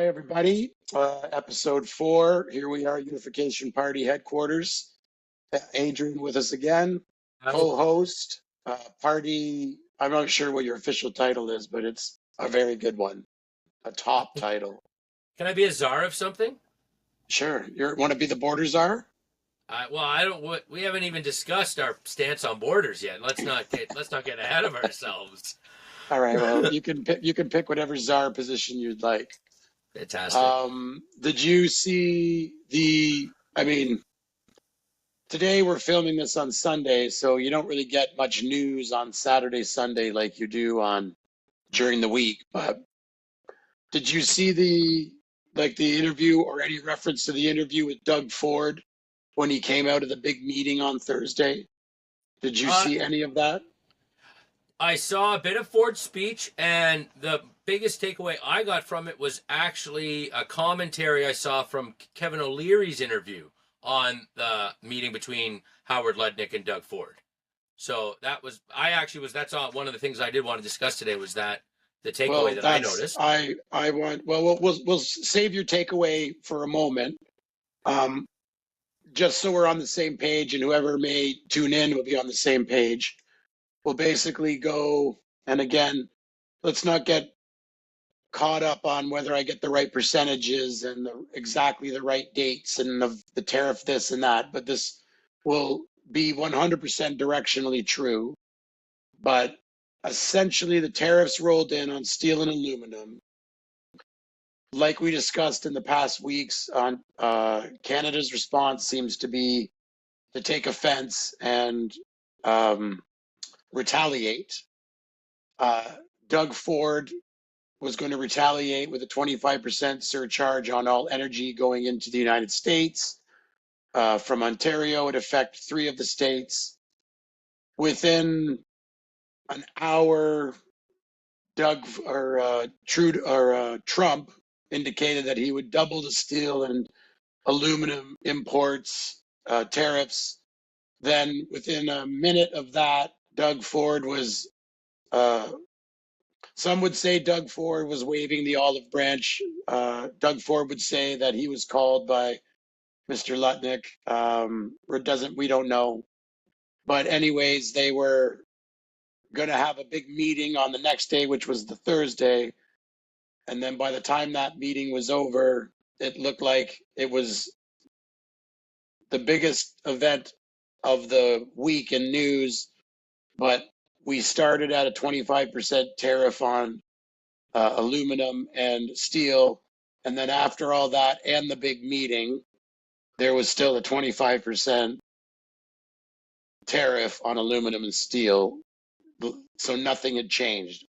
Hi, everybody. Episode 4. Here we are, Unification Party headquarters. Adrian with us again, Hi. co-host. Party, I'm not sure what your official title is, but it's a very good one, a top title. Can I be a czar of something? Sure. You want to be the border czar? Well, I don't. We haven't even discussed our stance on borders yet. Let's not get ahead of ourselves. All right. Well, you can pick whatever czar position you'd like. Fantastic. Did you see today we're filming this on Sunday, so you don't really get much news on Saturday, Sunday like you do during the week. But did you see the interview or any reference to the interview with Doug Ford when he came out of the big meeting on Thursday? Did you Uh, see any of that? I saw a bit of Ford's speech, and the biggest takeaway I got from it was actually a commentary I saw from Kevin O'Leary's interview on the meeting between Howard Lutnick and Doug Ford. So that's one of the things I did want to discuss today was that the takeaway that I noticed. We'll save your takeaway for a moment. Just so we're on the same page, and whoever may tune in will be on the same page. We'll basically go, and again, let's not get caught up on whether I get the right percentages and exactly the right dates and the tariff this and that, but this will be 100% directionally true. But essentially, the tariffs rolled in on steel and aluminum. Like we discussed in the past weeks, on Canada's response seems to be to take offense and retaliate. Doug Ford was going to retaliate with a 25% surcharge on all energy going into the United States. From Ontario, it affected 3 of the states. Within an hour, Trump indicated that he would double the steel and aluminum imports tariffs. Then within a minute of that, Doug Ford was, some would say Doug Ford was waving the olive branch. Doug Ford would say that he was called by Mr. Lutnick. We don't know. But anyways, they were going to have a big meeting on the next day, which was the Thursday. And then by the time that meeting was over, it looked like it was the biggest event of the week in news. But we started at a 25% tariff on aluminum and steel. And then after all that and the big meeting, there was still a 25% tariff on aluminum and steel. So nothing had changed.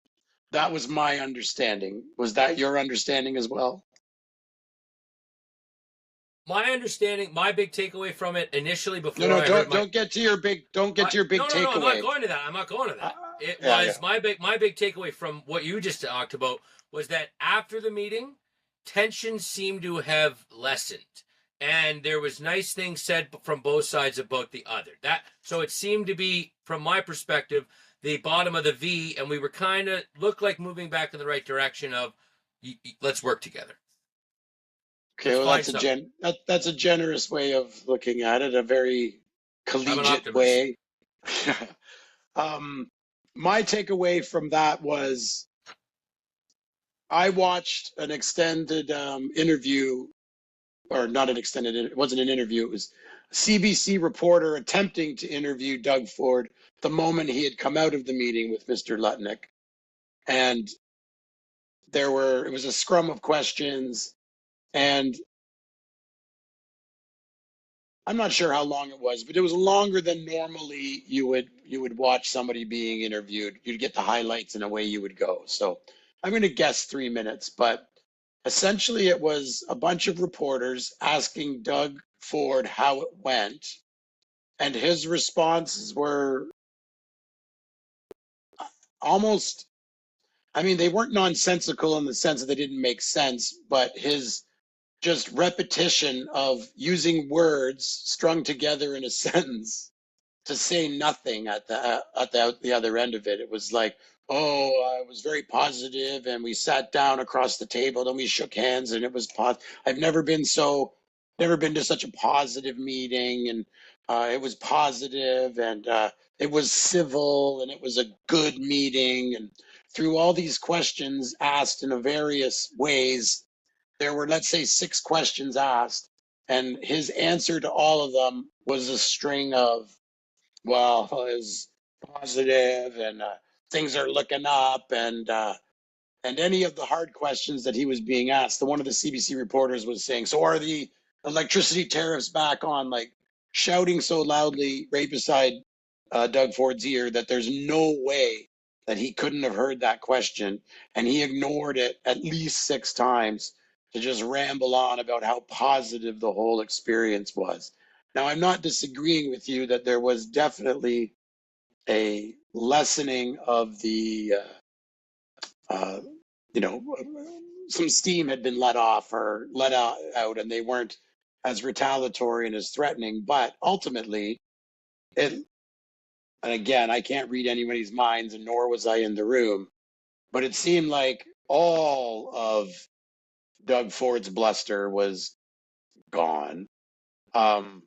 That was my understanding. Was that your understanding as well? My understanding, my big takeaway from it initially before don't get to your big takeaway. No, I'm not going to that. I'm not going to that. My big takeaway from what you just talked about was that after the meeting, tensions seemed to have lessened, and there was nice things said from both sides about the other. So it seemed to be, from my perspective, the bottom of the V, and we were kind of looked like moving back in the right direction of let's work together. Okay, well, that's a generous way of looking at it, a very collegiate way. My takeaway from that was I watched an extended interview, or not an extended, it wasn't an interview, it was a CBC reporter attempting to interview Doug Ford the moment he had come out of the meeting with Mr. Lutnick. And it was a scrum of questions. And I'm not sure how long it was, but it was longer than normally you would watch somebody being interviewed. You'd get the highlights and away you would go. So I'm going to guess 3 minutes, but essentially it was a bunch of reporters asking Doug Ford how it went, and his responses were almost, they weren't nonsensical in the sense that they didn't make sense, but his just repetition of using words strung together in a sentence to say nothing at the other end of it. It was like, Oh, I was very positive, and we sat down across the table, and we shook hands, and it was I've never been to such a positive meeting, and it was positive, and it was civil, and it was a good meeting, and through all these questions asked in a various ways, there were, let's say, 6 questions asked, and his answer to all of them was a string of, well, it was positive, and things are looking up, and any of the hard questions that he was being asked. One of the CBC reporters was saying, "So are the electricity tariffs back on?" Like shouting so loudly right beside Doug Ford's ear that there's no way that he couldn't have heard that question, and he ignored it at least 6 times to just ramble on about how positive the whole experience was. Now, I'm not disagreeing with you that there was definitely a lessening of the, uh, you know, some steam had been let off or let out, and they weren't as retaliatory and as threatening. But ultimately, it, and again, I can't read anybody's minds, and nor was I in the room, but it seemed like all of Doug Ford's bluster was gone. Um,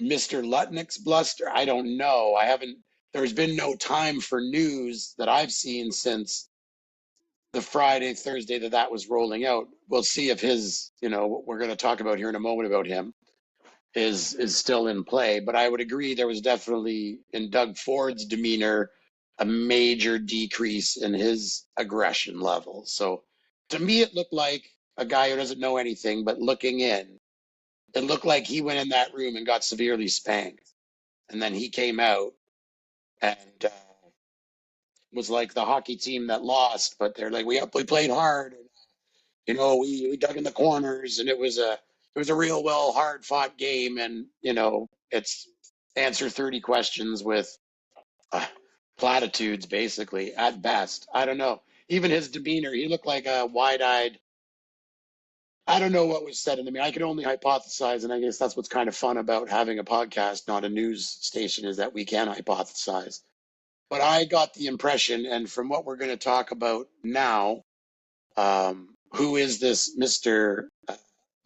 Mr. Lutnick's bluster, I don't know. There's been no time for news that I've seen since the Friday, Thursday that was rolling out. We'll see if his, what we're going to talk about here in a moment about him is still in play. But I would agree there was definitely in Doug Ford's demeanor a major decrease in his aggression level. So to me, it looked like a guy who doesn't know anything, but looking in, it looked like he went in that room and got severely spanked. And then he came out and was like the hockey team that lost, but they're like, we played hard. We dug in the corners, and it was a real well hard fought game, and it's answer 30 questions with uh, platitudes basically at best. I don't know. Even his demeanor, he looked like a wide eyed. I don't know what was said in the meeting. I can only hypothesize, and I guess that's what's kind of fun about having a podcast, not a news station, is that we can hypothesize. But I got the impression, and from what we're going to talk about now, who is this Mr.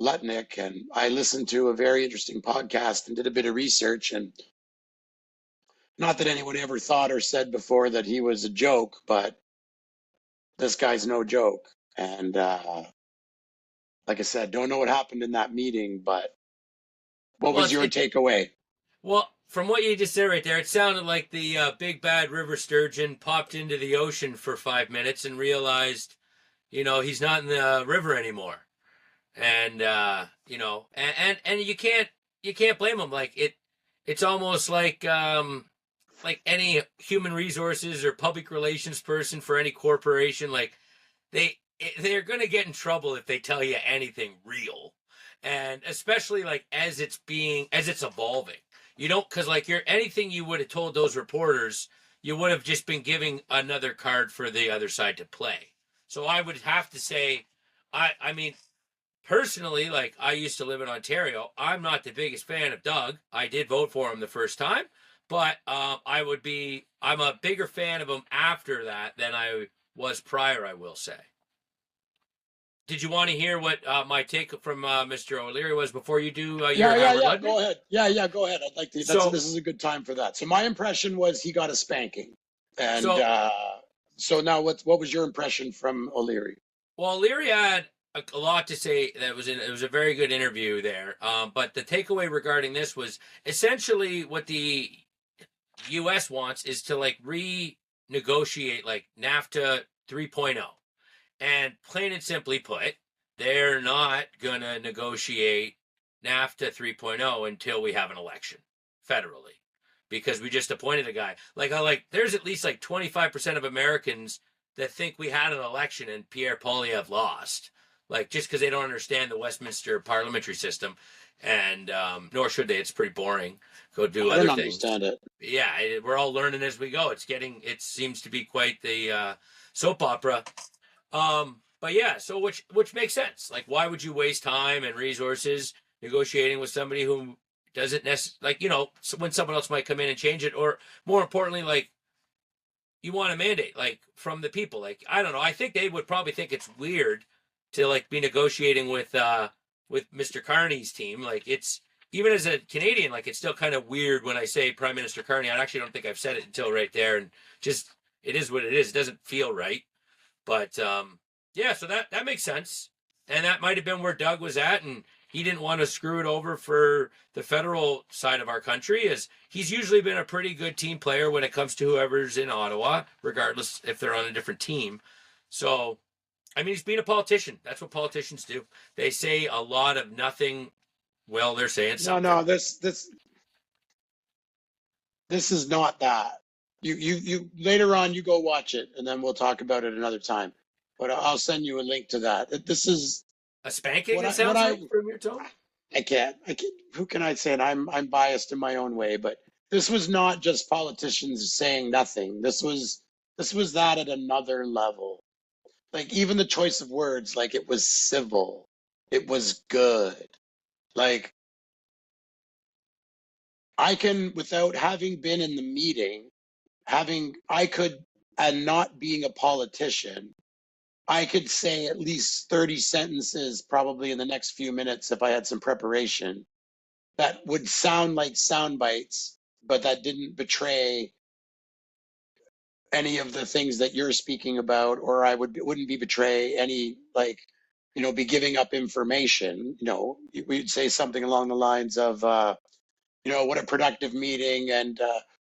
Lutnick? And I listened to a very interesting podcast and did a bit of research. And not that anyone ever thought or said before that he was a joke, but this guy's no joke. And like I said, don't know what happened in that meeting, but what Well, was your takeaway? Well, from what you just said right there, it sounded like the big bad river sturgeon popped into the ocean for 5 minutes and realized, he's not in the river anymore. And and you can't blame him. Like it's almost like any human resources or public relations person for any corporation. Like they they're going to get in trouble if they tell you anything real, and especially like as it's evolving. You don't, because like anything you would have told those reporters, you would have just been giving another card for the other side to play. So I would have to say, I mean, personally, like I used to live in Ontario, I'm not the biggest fan of Doug. I did vote for him the first time, but I'm a bigger fan of him after that than I was prior, I will say. Did you want to hear what my take from Mr. O'Leary was before you do your Howard Yeah. Lutnick? Go ahead. Yeah. Go ahead. I'd like to. This is a good time for that. So my impression was he got a spanking, and So, so now what was your impression from O'Leary? well, O'Leary had a lot to say. It was a very good interview there. But the takeaway regarding this was essentially what the U.S. wants is to like renegotiate like NAFTA 3.0. And plain and simply put, they're not going to negotiate NAFTA 3.0 until we have an election federally, because we just appointed a guy. There's at least like 25% of Americans that think we had an election and Pierre Poilievre lost. Like, just because they don't understand the Westminster parliamentary system, and nor should they. It's pretty boring. Go do other I don't things. understand it. Yeah, we're all learning as we go. It seems to be quite the soap opera. But yeah, so which makes sense. Like, why would you waste time and resources negotiating with somebody who doesn't necessarily, when someone else might come in and change it, or more importantly, like you want a mandate like from the people. Like I don't know. I think they would probably think it's weird to like be negotiating with Mr. Carney's team. Like it's even as a Canadian, like it's still kind of weird when I say Prime Minister Carney. I actually don't think I've said it until right there, and just it is what it is. It doesn't feel right, but yeah. So that makes sense, and that might have been where Doug was at, and he didn't want to screw it over for the federal side of our country, as he's usually been a pretty good team player when it comes to whoever's in Ottawa, regardless if they're on a different team. So, I mean, he's being a politician. That's what politicians do. They say a lot of nothing. Well, they're saying something. No, this is not that. You later on you go watch it and then we'll talk about it another time. But I'll send you a link to that. This is a spanking. It what sounds like from your tone. I can't. Who can I say? And I'm biased in my own way, but this was not just politicians saying nothing. This was that at another level. Like even the choice of words, like it was civil, it was good. Like I can, without having been in the meeting, and not being a politician, I could say at least 30 sentences probably in the next few minutes if I had some preparation that would sound like sound bites, but that didn't betray any of the things that you're speaking about, or wouldn't be betray any, like, be giving up information. We'd say something along the lines of, what a productive meeting, and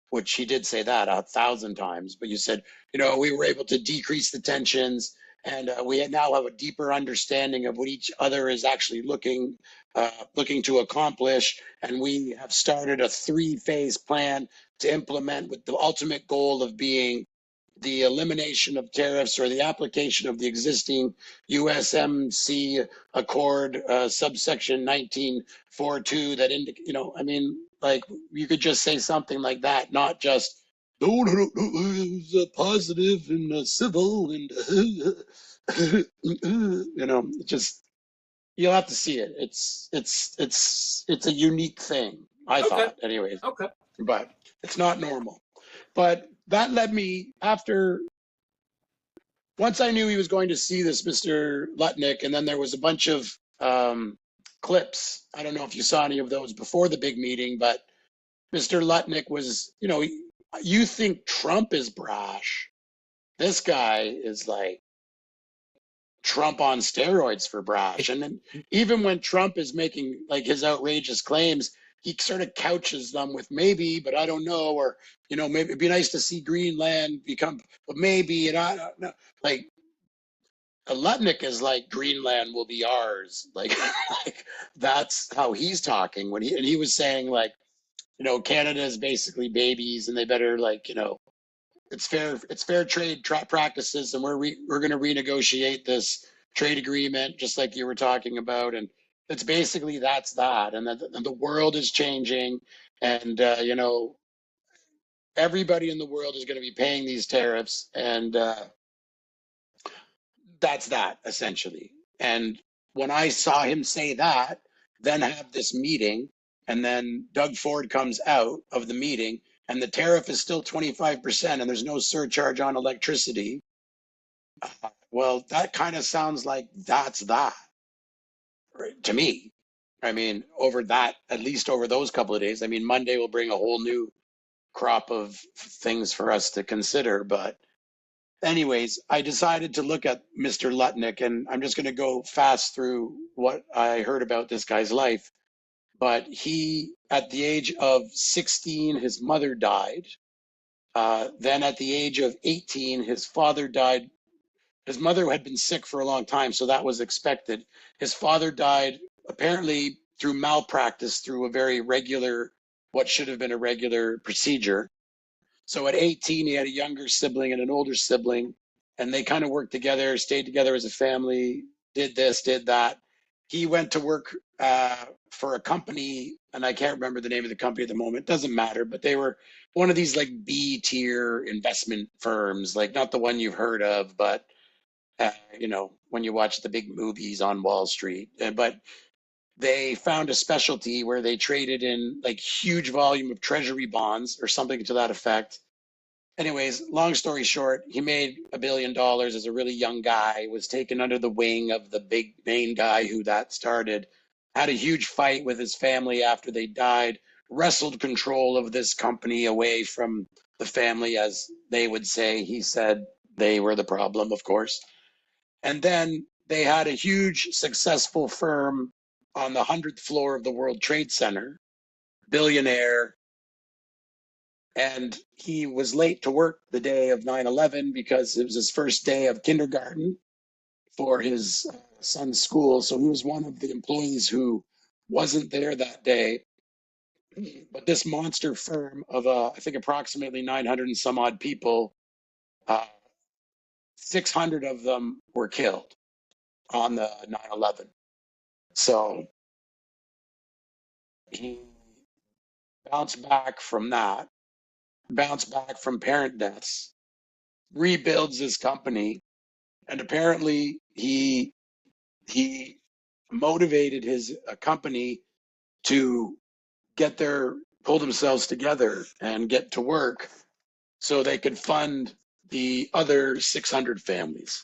which he did say that 1,000 times, but you said, we were able to decrease the tensions, and we now have a deeper understanding of what each other is actually looking to accomplish, and we have started a 3-phase plan to implement, with the ultimate goal of being the elimination of tariffs or the application of the existing USMC Accord, subsection 1942, that I mean, like, you could just say something like that, not just positive and civil and just, you'll have to see it. It's a unique thing, I thought, anyways. Okay. But it's not normal. But that led me, once I knew he was going to see this Mr. Lutnick, and then there was a bunch of clips. I don't know if you saw any of those before the big meeting, but Mr. Lutnick was, you think Trump is brash. This guy is like Trump on steroids for brash. And then even when Trump is making like his outrageous claims, he sort of couches them with maybe, but I don't know, or maybe it'd be nice to see Greenland become, but maybe, and I don't know. Like Lutnick is like, Greenland will be ours. Like, like that's how he's talking when he was saying, like, Canada is basically babies, and they better, like, it's fair trade practices, and we're going to renegotiate this trade agreement, just like you were talking about, and it's basically that's that, and the world is changing, and everybody in the world is going to be paying these tariffs, and that's that essentially. And when I saw him say that, then have this meeting, and then Doug Ford comes out of the meeting, and the tariff is still 25%, and there's no surcharge on electricity. Well, that kind of sounds like that's that, right, to me. I mean, at least over those couple of days. I mean, Monday will bring a whole new crop of things for us to consider. But anyways, I decided to look at Mr. Lutnick, and I'm just going to go fast through what I heard about this guy's life. But he, at the age of 16, his mother died. Then at the age of 18, his father died. His mother had been sick for a long time, so that was expected. His father died apparently through malpractice, through a very regular, what should have been a regular procedure. So at 18, he had a younger sibling and an older sibling, and they kind of worked together, stayed together as a family, did this, did that. He went to work for a company, and I can't remember the name of the company at the moment. It doesn't matter, but they were one of these like B-tier investment firms, like not the one you've heard of, but when you watch the big movies on Wall Street. But they found a specialty where they traded in like huge volume of treasury bonds or something to that effect. anyways, long story short, he made $1 billion as a really young guy, was taken under the wing of the big main guy who that started, had a huge fight with his family after they died, wrestled control of this company away from the family, as they would say. He said they were the problem, of course. And then they had a huge successful firm on the 100th floor of the World Trade Center, billionaire, and he was late to work the day of 9/11 because it was his first day of kindergarten for his son's school. So he was one of the employees who wasn't there that day. But this monster firm of, I think, approximately 900 and some odd people, uh, 600 of them were killed on the 9/11. So he bounced back from that, bounced back from parent deaths, rebuilds his company, and apparently he motivated his company to pull themselves together and get to work so they could fund the other 600 families.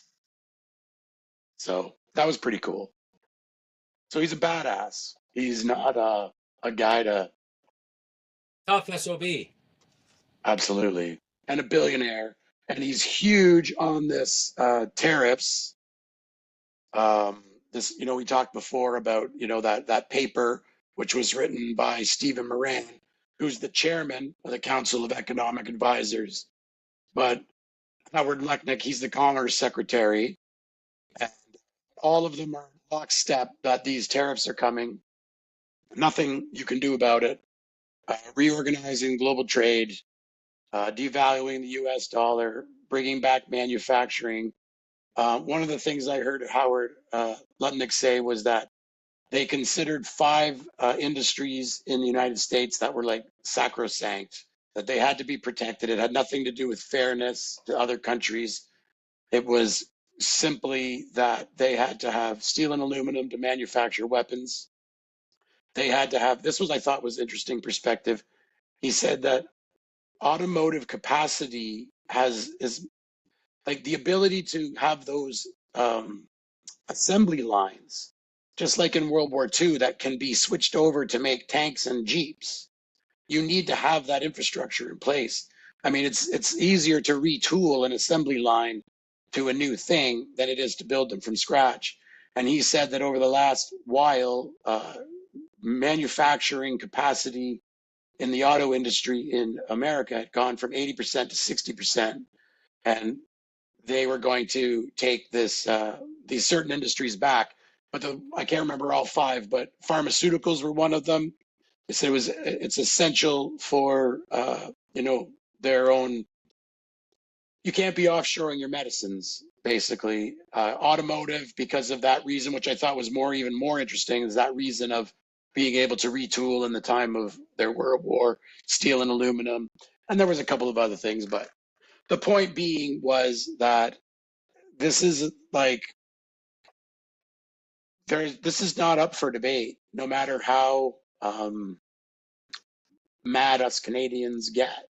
So that was pretty cool. So he's a badass. He's not a guy to. Tough SOB. Absolutely. And a billionaire. And he's huge on this tariffs. This, we talked before about, that paper, which was written by Stephen Moran, who's the chairman of the Council of Economic Advisors. But Howard Lutnick, he's the Commerce Secretary. And all of them are lockstep that these tariffs are coming. Nothing you can do about it. Reorganizing global trade, devaluing the US dollar, bringing back manufacturing. One of the things I heard Howard Lutnick say was that they considered 5 industries in the United States that were like sacrosanct, that they had to be protected. It had nothing to do with fairness to other countries. It was simply that they had to have steel and aluminum to manufacture weapons. They had to have, this was, I thought, was interesting perspective. He said that automotive capacity is like the ability to have those assembly lines, just like in World War II, that can be switched over to make tanks and jeeps. You need to have that infrastructure in place. I mean, it's easier to retool an assembly line to a new thing than it is to build them from scratch. And he said that over the last while, manufacturing capacity in the auto industry in America had gone from 80% to 60%. And they were going to take these certain industries back. But I can't remember all 5, but pharmaceuticals were one of them. They said it's essential for their own. You can't be offshoring your medicines, basically. Automotive, because of that reason, which I thought was even more interesting, is that reason of being able to retool in the time of their World War, steel and aluminum, and there was a couple of other things, but the point being was that this is like this is not up for debate, no matter how mad us Canadians get.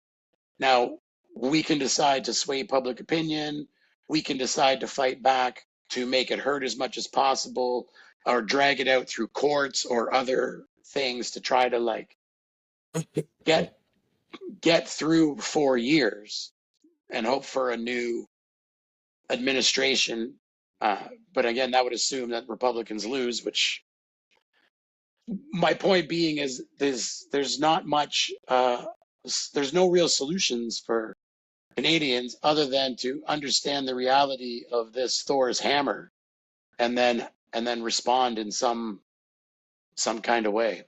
Now, we can decide to sway public opinion. We can decide to fight back to make it hurt as much as possible, or drag it out through courts or other things to try to like get through 4 years and hope for a new administration. But again, that would assume that Republicans lose, which my point being is there's not much, there's no real solutions for Canadians other than to understand the reality of this Thor's hammer and then respond in some kind of way,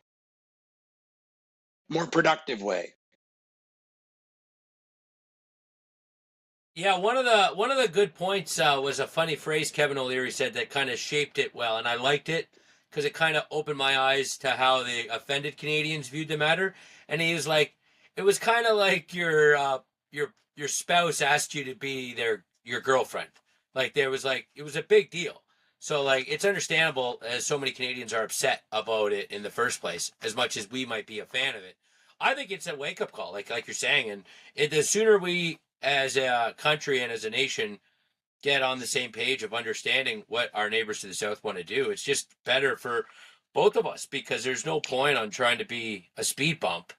more productive way. Yeah, one of the good points was a funny phrase Kevin O'Leary said that kind of shaped it well, and I liked it because it kind of opened my eyes to how the offended Canadians viewed the matter. And he was like, it was kind of like your spouse asked you to be your girlfriend. Like there was like it was a big deal. So like it's understandable as so many Canadians are upset about it in the first place, as much as we might be a fan of it. I think it's a wake up call, like you're saying, and the sooner we as a country and as a nation get on the same page of understanding what our neighbors to the south want to do. It's just better for both of us, because there's no point on trying to be a speed bump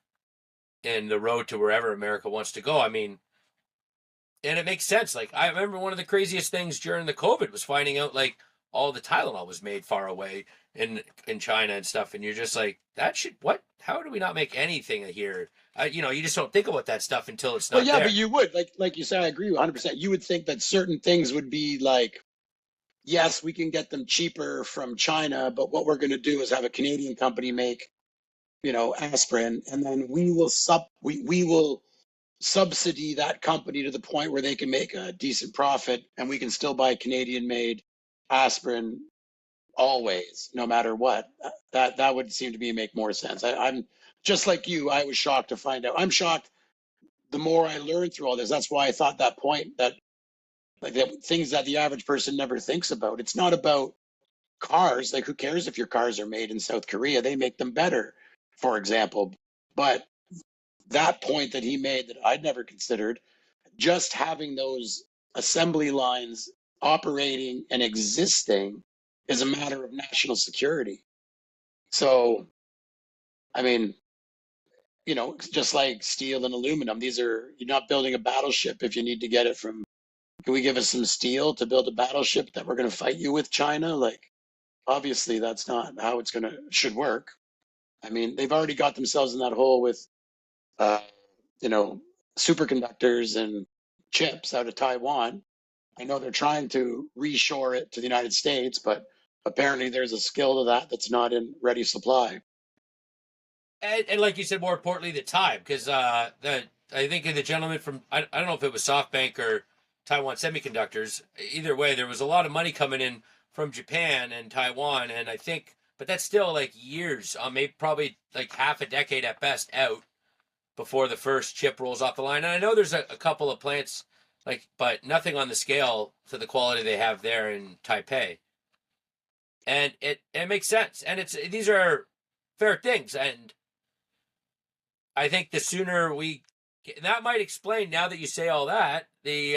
in the road to wherever America wants to go. I mean, and it makes sense. Like, I remember one of the craziest things during the COVID was finding out like all the Tylenol was made far away in China and stuff, and you're just like, that should what? How do we not make anything here? You just don't think about that stuff until it's Well, not yeah, but there. you would, like you said, I agree 100%. You would think that certain things would be like, yes, we can get them cheaper from China, but what we're going to do is have a Canadian company make, aspirin, and then we will subsidy that company to the point where they can make a decent profit, and we can still buy Canadian made aspirin always, no matter what. That would seem to me make more sense. I'm just like you. I was shocked to find out. I'm shocked the more I learned through all this. That's why I thought that point, that like that things that the average person never thinks about. It's not about cars. Like, who cares if your cars are made in South Korea? They make them better, for example. But that point that he made that I'd never considered, just having those assembly lines operating and existing is a matter of national security. So, I mean, just like steel and aluminum, you're not building a battleship if you need to get it from, can we give us some steel to build a battleship that we're going to fight you with, China? Like, obviously that's not how should work. I mean, they've already got themselves in that hole with, uh, you know, superconductors and chips out of Taiwan. I know they're trying to reshore it to the United States, but apparently there's a skill to that that's not in ready supply. And like you said, more importantly, the time, because I think the gentleman from I don't know if it was SoftBank or Taiwan Semiconductors. Either way, there was a lot of money coming in from Japan and Taiwan, and I think, but that's still like years, maybe probably like half a decade at best out before the first chip rolls off the line. And I know there's a couple of plants, like, but nothing on the scale to the quality they have there in Taipei. And it makes sense, and these are fair things, and I think the sooner that might explain, now that you say all that, the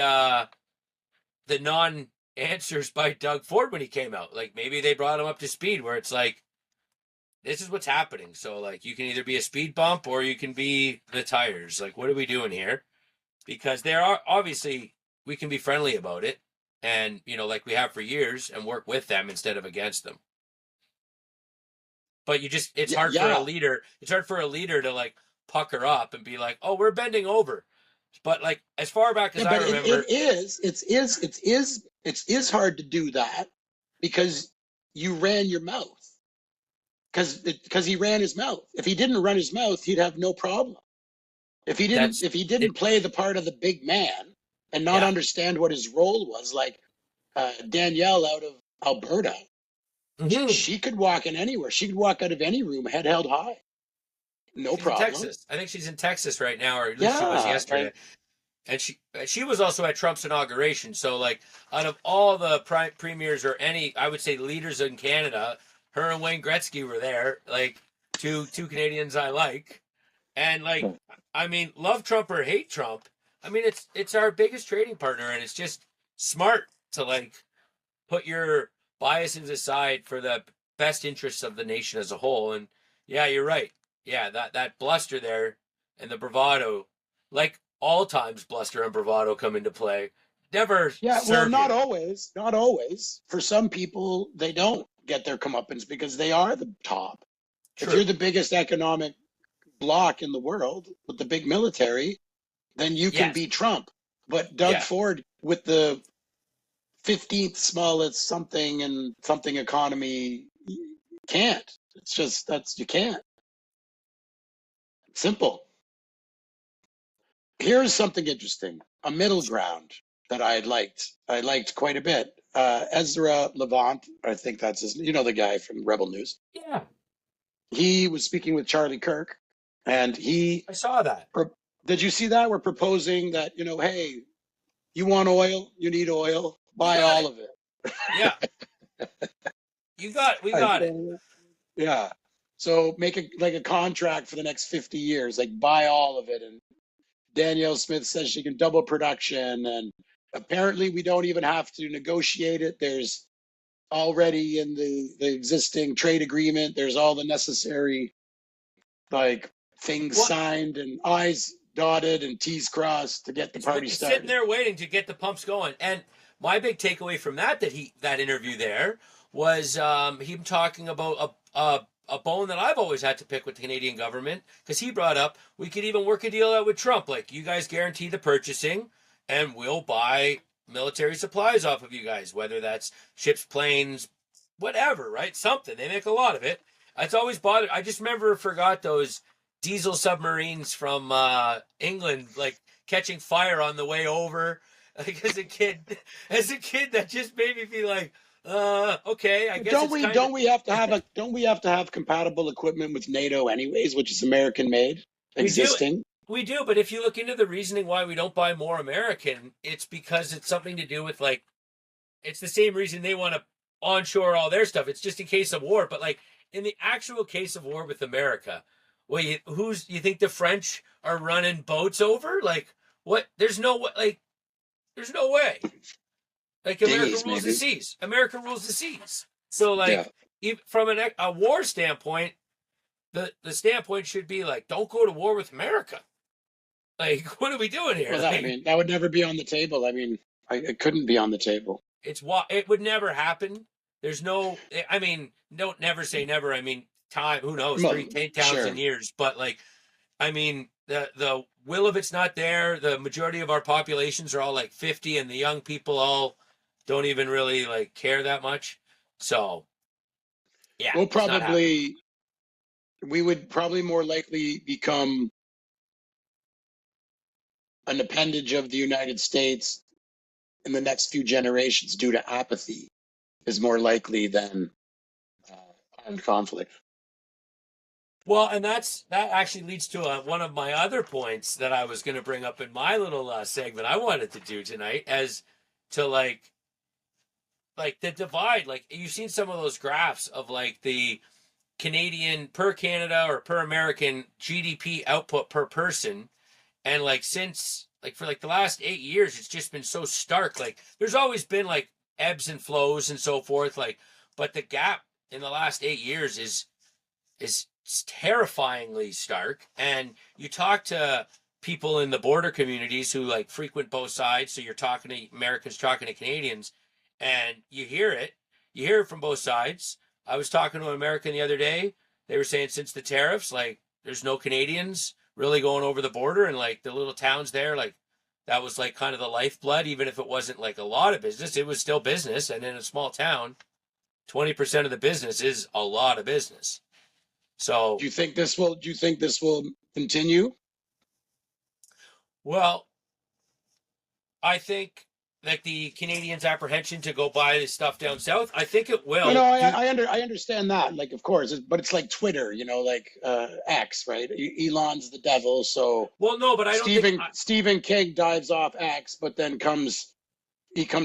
non answers by Doug Ford when he came out. Like, maybe they brought him up to speed where it's like, this is what's happening. So like, you can either be a speed bump or you can be the tires. Like, what are we doing here? Because there are obviously, we can be friendly about it, and like we have for years, and work with them instead of against them. But it's Yeah, hard for a yeah. leader. It's hard for a leader to like pucker up and be like, "Oh, we're bending over." But like, as far back as Yeah, I but remember, it is hard to do that because you ran your mouth. Because he ran his mouth. If he didn't run his mouth, he'd have no problem. that's If he didn't it. play the part of the big man and not Yeah. understand what his role was, like Danielle out of Alberta, Mm-hmm. she could walk in anywhere. She could walk out of any room head held high, no She's in problem. Texas. I think she's in Texas right now, or at least she was Yeah, yesterday. like And she was also at Trump's inauguration. So like, out of all the premiers or any, I would say, leaders in Canada, her and Wayne Gretzky were there. Like, two Canadians I like. And like, I mean, love Trump or hate Trump, I mean, it's our biggest trading partner, and it's just smart to like put your biases aside for the best interests of the nation as a whole. And yeah, you're right. Yeah, that bluster there and the bravado, like all times bluster and bravado come into play, never yeah. Well, serve you. not always. For some people, they don't get their comeuppance because they are the top. If you're True. the biggest economic bloc in the world with the big military, then you can Yes. beat Trump. But Doug Yeah. Ford, with the 15th smallest something and something economy, can't. It's just you can't. Simple. Here's something interesting, a middle ground that I liked quite a bit. Ezra Levant, I think that's the guy from Rebel News. Yeah. He was speaking with Charlie Kirk, and I saw that. did you see that? We're proposing that, hey, you want oil, you need oil, You buy got all it. of it. Yeah. We I, got it. yeah. So make a contract for the next 50 years, like buy all of it and Danielle Smith says she can double production, and apparently we don't even have to negotiate it. There's already in the existing trade agreement, there's all the necessary like things What? signed and I's dotted and T's crossed to get the party It's sitting started. there waiting to get the pumps going. And my big takeaway from that interview there was him talking about a bone that I've always had to pick with the Canadian government, because he brought up we could even work a deal out with Trump, like you guys guarantee the purchasing and we'll buy military supplies off of you guys, whether that's ships, planes, whatever, right? Something. They make a lot of it. It's always bothered. I just forgot those diesel submarines from England, like catching fire on the way over. Like as a kid, that just made me feel like, okay, I guess don't we have to have compatible equipment with NATO anyways, which is American made existing? We do, but if you look into the reasoning why we don't buy more American, it's because it's something to do with like, it's the same reason they want to onshore all their stuff. It's just in case of war, but like in the actual case of war with America, well, you think the French are running boats over? Like what? There's no way. Like there's no way. Like America rules the seas. America rules the seas. So like, from a war standpoint, the standpoint should be like, don't go to war with America. Like, what are we doing here? Well, I mean, that would never be on the table. I mean, it couldn't be on the table. It would never happen. There's no. I mean, don't never say never. I mean, time. Who knows? 10,000 years. But like, I mean, the will of it's not there. The majority of our populations are all like 50, and the young people all don't even really like care that much. So, yeah, we would probably more likely become an appendage of the United States in the next few generations due to apathy is more likely than armed conflict. Well, and that actually leads to one of my other points that I was going to bring up in my little segment I wanted to do tonight, as to like the divide. Like you've seen some of those graphs of like the Canadian per Canada or per American GDP output per person. And like since like for like the last 8 years, it's just been so stark. Like there's always been like ebbs and flows and so forth. Like, but the gap in the last 8 years is terrifyingly stark. And you talk to people in the border communities who like frequent both sides. So you're talking to Americans talking to Canadians, and you hear it from both sides. I was talking to an American the other day. They were saying since the tariffs, like there's no Canadians really going over the border, and like the little towns there, like that was like kind of the lifeblood. Even if it wasn't like a lot of business, it was still business. And in a small town, 20% of the business is a lot of business. So do you think this will continue? Well, I think like the Canadians' apprehension to go buy this stuff down south, I think it will. No, I understand that. Like, of course, but it's like Twitter, like X, right? Elon's the devil, so. Well, no, but I don't think Stephen King dives off X, but then comes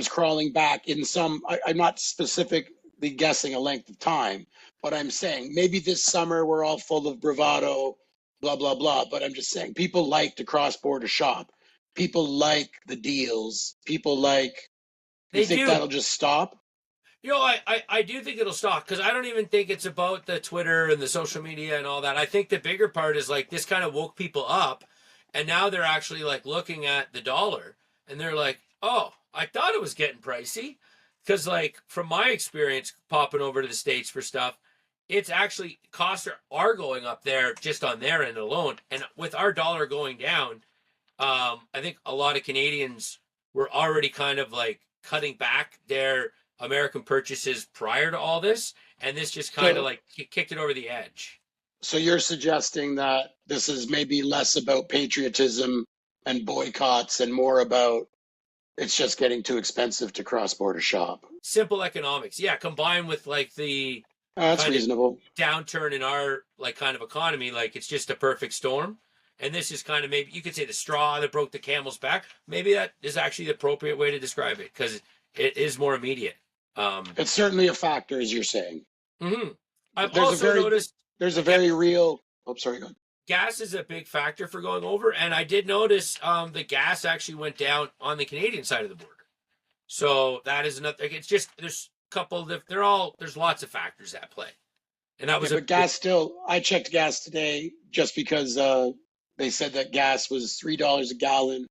crawling back in some. I'm not specifically guessing a length of time, but I'm saying maybe this summer we're all full of bravado, blah blah blah. But I'm just saying people like to cross-border shop. People like the deals. People like. You think that'll just stop? I do think it'll stop, because I don't even think it's about the Twitter and the social media and all that. I think the bigger part is like this kind of woke people up, and now they're actually like looking at the dollar and they're like, oh, I thought it was getting pricey. Because like from my experience popping over to the States for stuff, it's actually costs are going up there just on their end alone. And with our dollar going down, I think a lot of Canadians were already kind of like cutting back their American purchases prior to all this, and this just kind of like kicked it over the edge. So you're suggesting that this is maybe less about patriotism and boycotts and more about it's just getting too expensive to cross-border shop. Simple economics, yeah, combined with like the that's reasonable downturn in our like kind of economy, like it's just a perfect storm. And this is kind of, maybe you could say, the straw that broke the camel's back. Maybe that is actually the appropriate way to describe it, because it is more immediate. It's certainly a factor, as you're saying. Mm-hmm. I've also noticed there's a very real. Oh, sorry. Go ahead. gas is a big factor for going over, and I did notice the gas actually went down on the Canadian side of the border. So that is another. It's just there's a couple. There's lots of factors at play, and that Yeah, was a but gas still, I checked gas today just because they said that gas was $3 a gallon,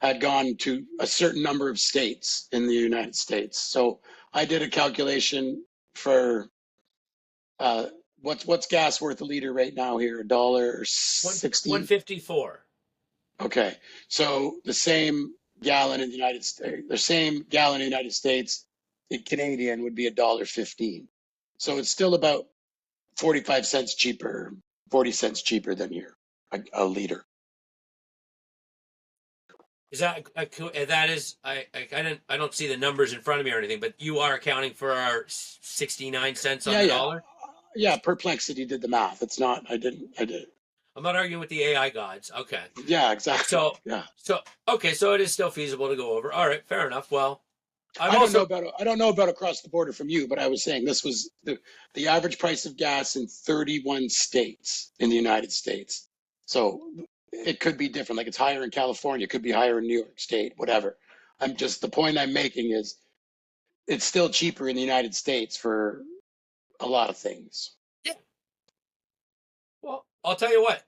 had gone to a certain number of states in the United States. So I did a calculation for uh, what's gas worth a liter right now here, a dollar or one 60. 54. Okay, so the same gallon in the United States, the same gallon in the United States, in Canadian would be $1.15. So it's still about 45 cents cheaper, 40 cents cheaper than here, a liter. Is that is I don't see the numbers in front of me or anything, but you are accounting for our 69 cents on Yeah, the yeah, dollar. yeah. Perplexity did the math. It's not. I did. I'm not arguing with the AI gods. Okay, Yeah, exactly. so Yeah. so okay, so it is still feasible to go over. All right, fair enough. Well, I'm I also don't know about across the border from you, but I was saying this was the average price of gas in 31 states in the United States. So it could be different. Like it's higher in California, it could be higher in New York State, whatever. I'm just the point I'm making is it's still cheaper in the United States for a lot of things. yeah. Well, I'll tell you what.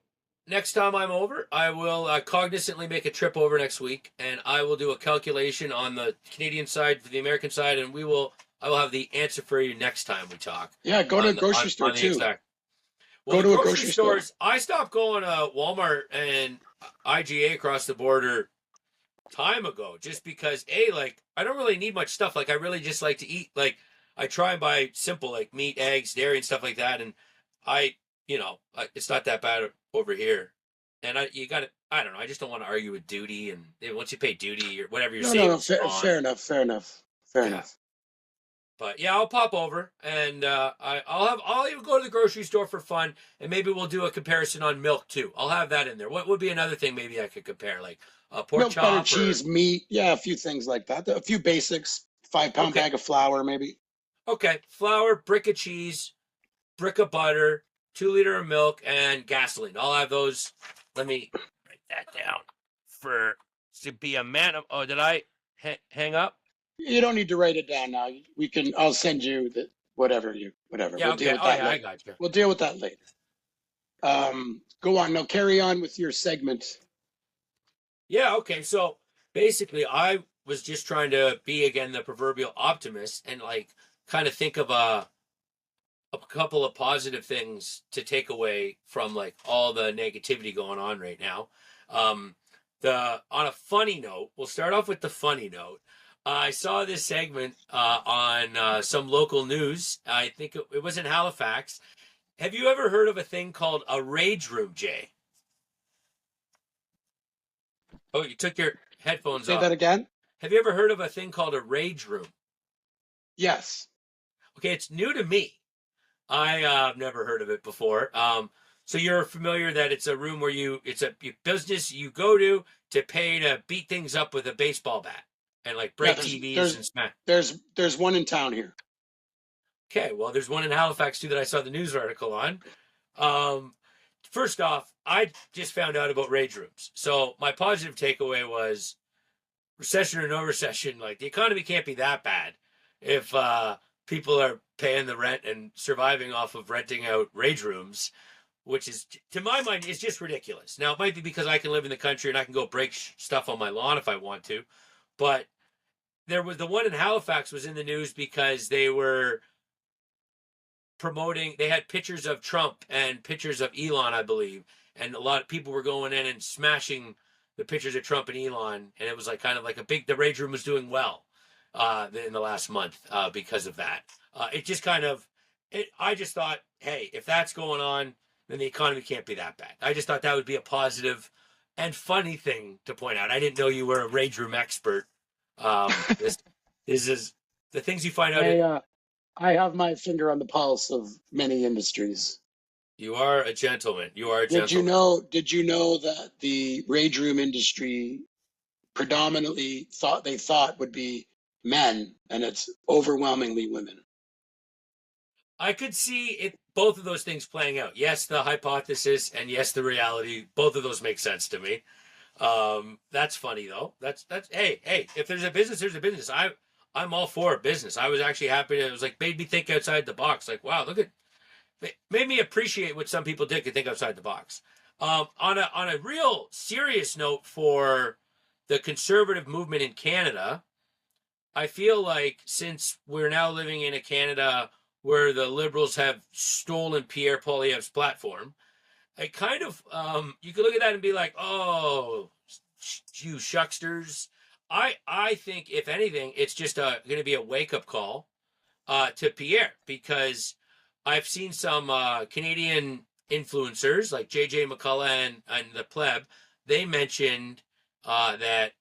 Next time I'm over, I will cognizantly make a trip over next week, and I will do a calculation on the Canadian side for the American side, and I will have the answer for you next time we talk Yeah, go to a grocery store on the too. exact. Well, Go the to a grocery grocery store. stores, I stopped going to Walmart and IGA across the border time ago, just because like I don't really need much stuff. Like I really just like to eat. Like I try and buy simple like meat, eggs, dairy, and stuff like that, and I it's not that bad over here. And you got to, I don't know. I just don't want to argue with duty. And once you pay duty or whatever you're No, no, no. saving's gone. Fair enough. Fair enough. Fair Yeah. enough. But yeah, I'll pop over and I'll even go to the grocery store for fun, and maybe we'll do a comparison on milk too. I'll have that in there. What would be another thing maybe I could compare, like a pork Milk, butter, chop or cheese, meat. Yeah, a few things like that. A few basics. 5 pound okay, bag of flour, maybe. okay, flour, brick of cheese, brick of butter, 2 liter of milk, and gasoline. I'll have those. Let me write that down for to be a man of. Oh, did I hang up? You don't need to write it down now. We can. I'll send you the whatever. Yeah. We'll deal Okay. with Oh that yeah, I later. got you. We'll deal with that later. Go on. Now carry on with your segment. Yeah. Okay. So basically, I was just trying to be again the proverbial optimist and like kind of think of a couple of positive things to take away from like all the negativity going on right now. The on a funny note, we'll start off with the funny note. I saw this segment on some local news. I think it was in Halifax. Have you ever heard of a thing called a rage room, Jay? Oh, you took your headphones Say off. that again. Have you ever heard of a thing called a rage room? Yes. Okay, it's new to me. I've never heard of it before. So you're familiar that it's a room where it's a business you go to pay to beat things up with a baseball bat and like Yeah. break TVs and smash. There's one in town here. Okay, well, there's one in Halifax too that I saw the news article on. Um, First off, I just found out about rage rooms. So my positive takeaway was recession or no recession, like the economy can't be that bad if people are paying the rent and surviving off of renting out rage rooms, which is, to my mind, is just ridiculous. Now, it might be because I can live in the country and I can go break stuff on my lawn if I want to, but there was the one in Halifax was in the news because they were promoting, they had pictures of Trump and pictures of Elon, I believe, and a lot of people were going in and smashing the pictures of Trump and Elon, and it was like kind of like the rage room was doing well in the last month because of that. It just kind of, I just thought, hey, if that's going on, then the economy can't be that bad. I just thought that would be a positive and funny thing to point out. I didn't know you were a rage room expert. This is the things you find out. I have my finger on the pulse of many industries. You are a gentleman. You are a Did you gentleman. know? Did you know that the rage room industry predominantly thought would be men, and it's overwhelmingly women? I could see it, both of those things playing out. Yes, the hypothesis, and yes, the reality. Both of those make sense to me. That's funny though. That's hey. If there's a business, there's a business. I'm all for a business. I was actually happy. It was like made me think outside the box. Like wow, look at made me appreciate what some people did could think outside the box. On a real serious note for the conservative movement in Canada, I feel like since we're now living in a Canada where the Liberals have stolen Pierre Poilievre's platform, I kind of you can look at that and be like, oh, you shucksters. I think if anything, it's just going to be a wake up call to Pierre because I've seen some Canadian influencers like JJ McCullough and the pleb. They mentioned that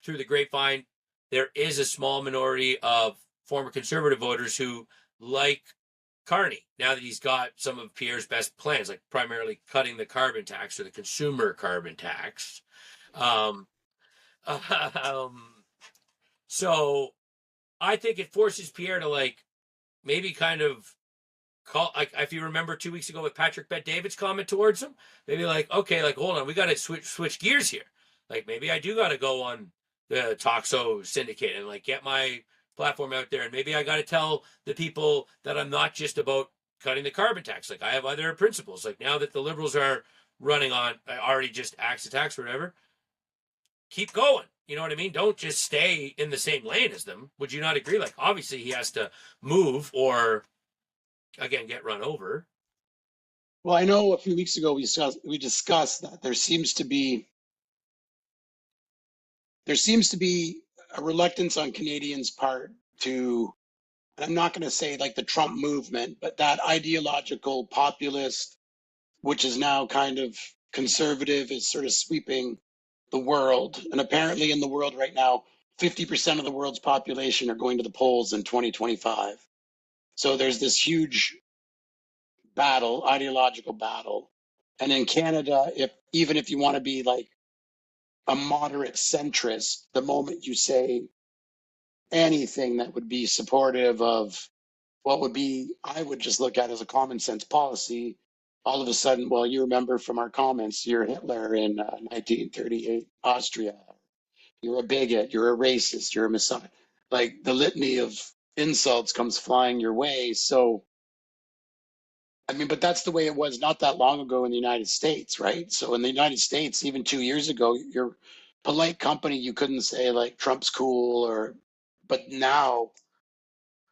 through the grapevine, there is a small minority of former conservative voters who like Carney now that he's got some of Pierre's best plans, like primarily cutting the carbon tax or the consumer carbon tax. Um, um, so I think it forces Pierre to like maybe kind of call like if you remember 2 weeks ago with Patrick Bet David's comment towards him, maybe like okay, like hold on, we got to switch gears here. Like maybe I do got to go on the Talkso syndicate and like get my platform out there, and maybe I got to tell the people that I'm not just about cutting the carbon tax. Like I have other principles. Like now that the Liberals are running on already just axe the tax or whatever, keep going. You know what I mean? Don't just stay in the same lane as them. Would you not agree? Like obviously he has to move or again get run over. Well, I know a few weeks ago we discussed that there seems to be a reluctance on Canadians' part to, and I'm not going to say like the Trump movement, but that ideological populist, which is now kind of conservative, is sort of sweeping the world. And apparently, in the world right now, 50% of the world's population are going to the polls in 2025. So there's this huge battle, ideological battle. And in Canada, if even if you want to be like a moderate centrist, the moment you say anything that would be supportive of what would be, I would just look at as a common sense policy, all of a sudden, well, you remember from our comments, you're Hitler in 1938 Austria. You're a bigot. You're a racist. You're a messiah. Like the litany of insults comes flying your way. So, I mean, but that's the way it was not that long ago in the United States, right? So in the United States, even 2 years ago, you're polite company. You couldn't say like Trump's cool or, but now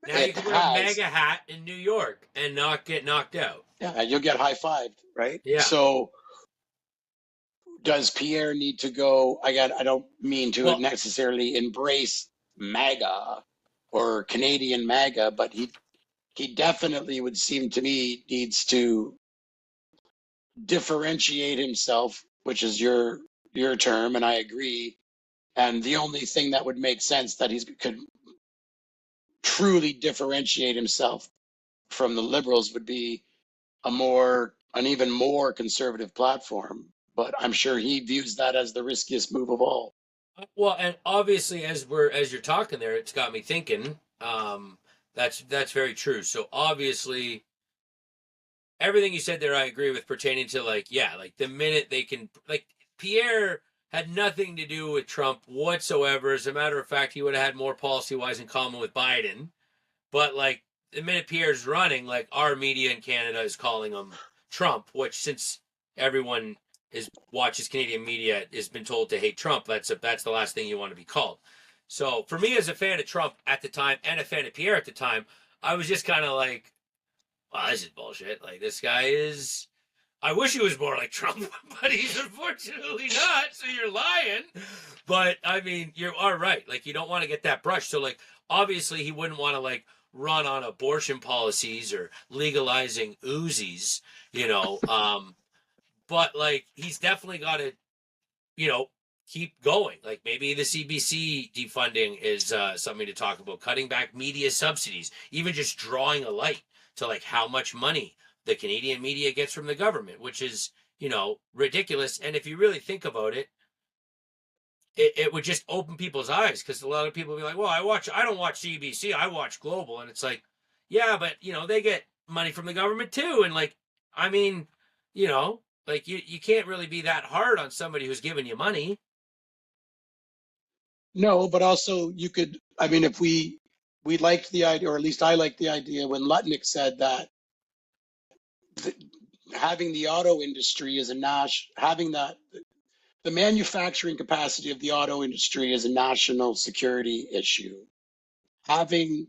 Now you it can wear a has. MAGA hat in New York and not get knocked out. Yeah, you'll get high fived, right? Yeah. So does Pierre need to go? I don't mean to Well, necessarily embrace MAGA or Canadian MAGA, but he definitely would seem to me needs to differentiate himself, which is your term, and I agree. And the only thing that would make sense that he could truly differentiate himself from the liberals would be an even more conservative platform. But I'm sure he views that as the riskiest move of all. well, and obviously, as you're talking there, it's got me thinking. That's very true. So obviously, everything you said there, I agree with pertaining to like, yeah, like the minute they can, like Pierre had nothing to do with Trump whatsoever. As a matter of fact, he would have had more policy wise in common with Biden. But like the minute Pierre's running, like our media in Canada is calling him Trump, which since everyone is watches Canadian media has been told to hate Trump, that's the last thing you want to be called. So for me as a fan of Trump at the time and a fan of Pierre at the time, I was just kind of like, wow, this is bullshit. Like this guy is I wish he was more like Trump, but he's unfortunately not. So you're lying. But I mean, you are right. Like you don't want to get that brush. So like obviously he wouldn't want to like run on abortion policies or legalizing Uzis, you know. But like he's definitely got to, you know, keep going. Like maybe the CBC defunding is something to talk about. Cutting back media subsidies, even just drawing a light to like how much money the Canadian media gets from the government, which is, you know, ridiculous. And if you really think about it, it would just open people's eyes because a lot of people be like, well, I don't watch CBC, I watch Global. And it's like, yeah, but, you know, they get money from the government too. And like, I mean, you know, like you can't really be that hard on somebody who's giving you money. No, but also you could, I mean, if we liked the idea, or at least I liked the idea when Lutnick said that th- having the auto industry as a having that the manufacturing capacity of the auto industry is a national security issue. Having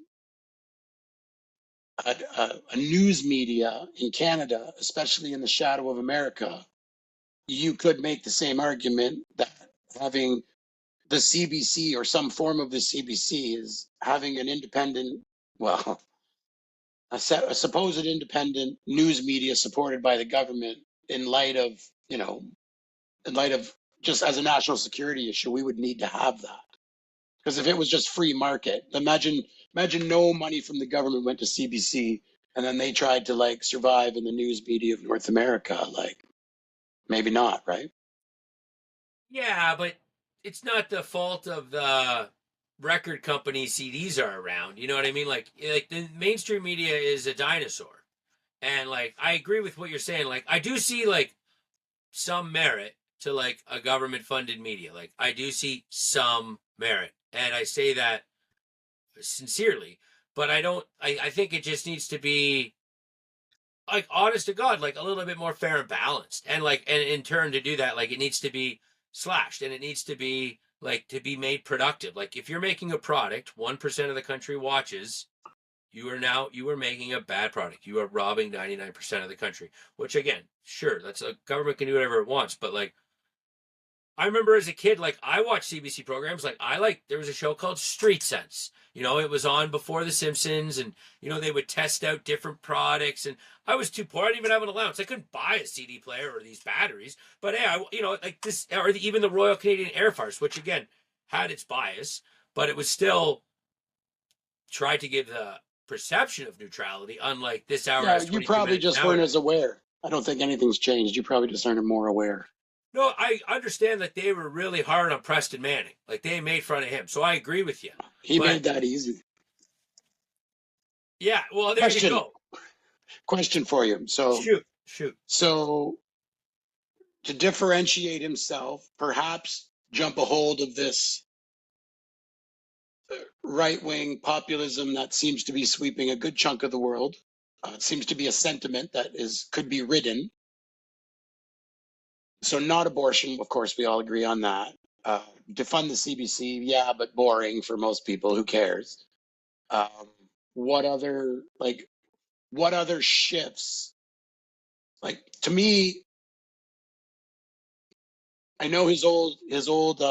a news media in Canada, especially in the shadow of America, you could make the same argument that having the CBC or some form of the CBC is having an independent, well, a supposed independent news media supported by the government in light of, in light of just as a national security issue, we would need to have that. Because if it was just free market, imagine no money from the government went to CBC and then they tried to like survive in the news media of North America. Like maybe not, right? Yeah, but it's not the fault of the record company CDs are around. You know what I mean? Like the mainstream media is a dinosaur. And like I agree with what you're saying. Like I do see like some merit to like a government funded media. Like I do see some merit. And I say that sincerely. But I don't I think it just needs to be like honest to God, like a little bit more fair and balanced. And like and in turn to do that, like it needs to be slashed and it needs to be like to be made productive. Like if you're making a product 1% of the country watches, you are making a bad product. You are robbing 99% of the country. Which again, sure, that's a government can do whatever it wants, but like I remember as a kid, like I watched CBC programs. There was a show called Street Sense. You know, it was on before The Simpsons, and you know they would test out different products. And I was too poor; I didn't even have an allowance. I couldn't buy a CD player or these batteries. But hey, you know, like this, or even the Royal Canadian Air Force, which again had its bias, but it was still tried to give the perception of neutrality. Unlike This Hour Yeah, has you 22 probably minutes just weren't as nowadays. aware. I don't think anything's changed. You probably just aren't more aware. No, I understand that they were really hard on Preston Manning. Like they made fun of him. So I agree with you. He But made that easy. yeah, well, there you Question, go. question for you. Shoot, shoot. So to differentiate himself, perhaps jump a hold of this right-wing populism that seems to be sweeping a good chunk of the world. It seems to be a sentiment that could be ridden. So not abortion, of course, we all agree on that. Defund the CBC, yeah, but boring for most people. Who cares? Um, what other what other shifts? Like to me, I know his old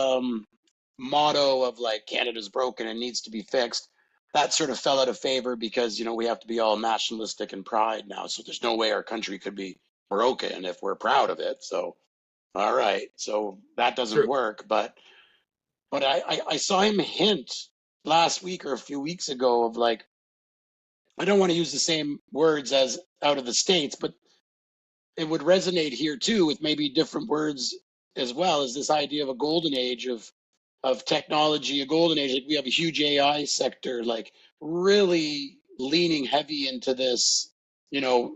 motto of like Canada's broken and needs to be fixed. That sort of fell out of favor because we have to be all nationalistic and pride now. So there's no way our country could be broken if we're proud of it. So all right, so that doesn't True. work. But I saw him hint last week or a few weeks ago of like, I don't want to use the same words as out of the States, but it would resonate here too with maybe different words as well, as this idea of a golden age of technology, a golden age. Like we have a huge AI sector, like really leaning heavy into this, you know,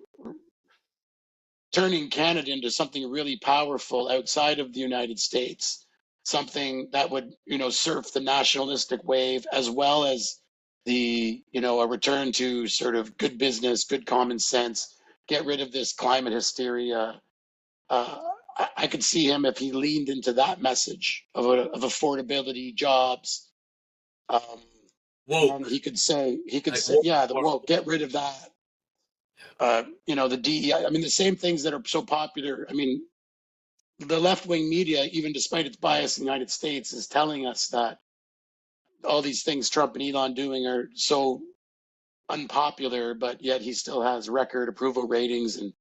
turning Canada into something really powerful outside of the United States, something that would, surf the nationalistic wave as well as a return to sort of good business, good common sense, get rid of this climate hysteria. Uh, I could see him if he leaned into that message of affordability, jobs, um, and then Woke. he could Like say, woke. yeah, get rid of that. The DEI. I mean, the same things that are so popular. I mean, the left wing media, even despite its bias in the United States, is telling us that all these things Trump and Elon doing are so unpopular, but yet he still has record approval ratings. And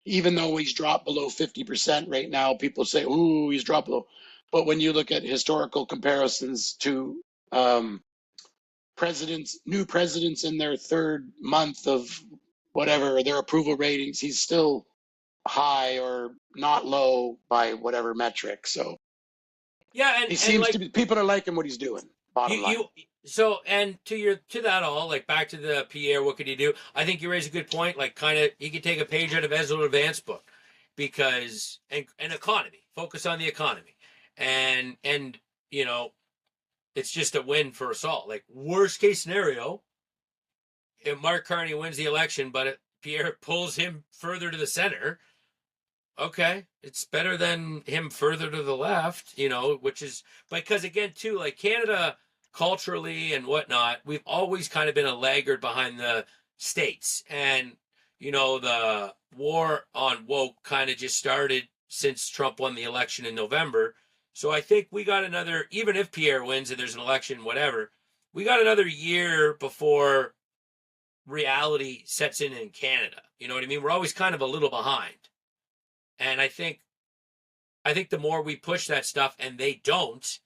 even though he's dropped below 50% right now, people say, "Ooh, he's dropped below." But when you look at historical comparisons to new presidents in their third month of whatever their approval ratings, he's still high or not low by whatever metric. So Yeah, he and seems to like be, people are liking what he's doing. Bottom line. So, and to that all, like back to the Pierre, what could he do? I think you raise a good point. Like, kind of, he could take a page out of Ezra Advance book, because and economy, focus on the economy, and you know, it's just a win for us all. Like, worst case scenario, if Mark Carney wins the election, but Pierre pulls him further to the center, okay, it's better than him further to the left, which is because, again, too, like Canada culturally and whatnot, we've always kind of been a laggard behind the States. And, the war on woke kind of just started since Trump won the election in November. So I think we got another, even if Pierre wins and there's an election, whatever, we got another year before reality sets in Canada. You know what I mean? We're always kind of a little behind. And I think the more we push that stuff and they don't,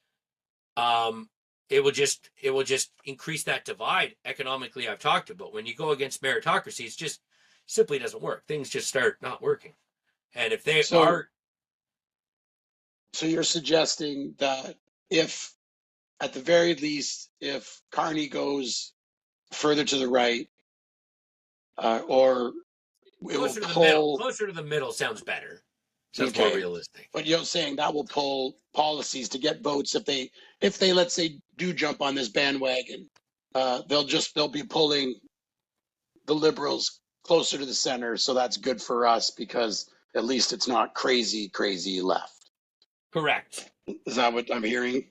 it will just increase that divide economically I've talked about. When you go against meritocracy, it's just simply doesn't work. Things just start not working. And if they are. So you're suggesting that if, at the very least, if Carney goes further to the right, or it will pull closer to the middle sounds better. Sounds more realistic. But you're saying that will pull policies to get votes if they let's say do jump on this bandwagon, they'll be pulling the liberals closer to the center, so that's good for us because at least it's not crazy left. Correct. Is that what I'm hearing?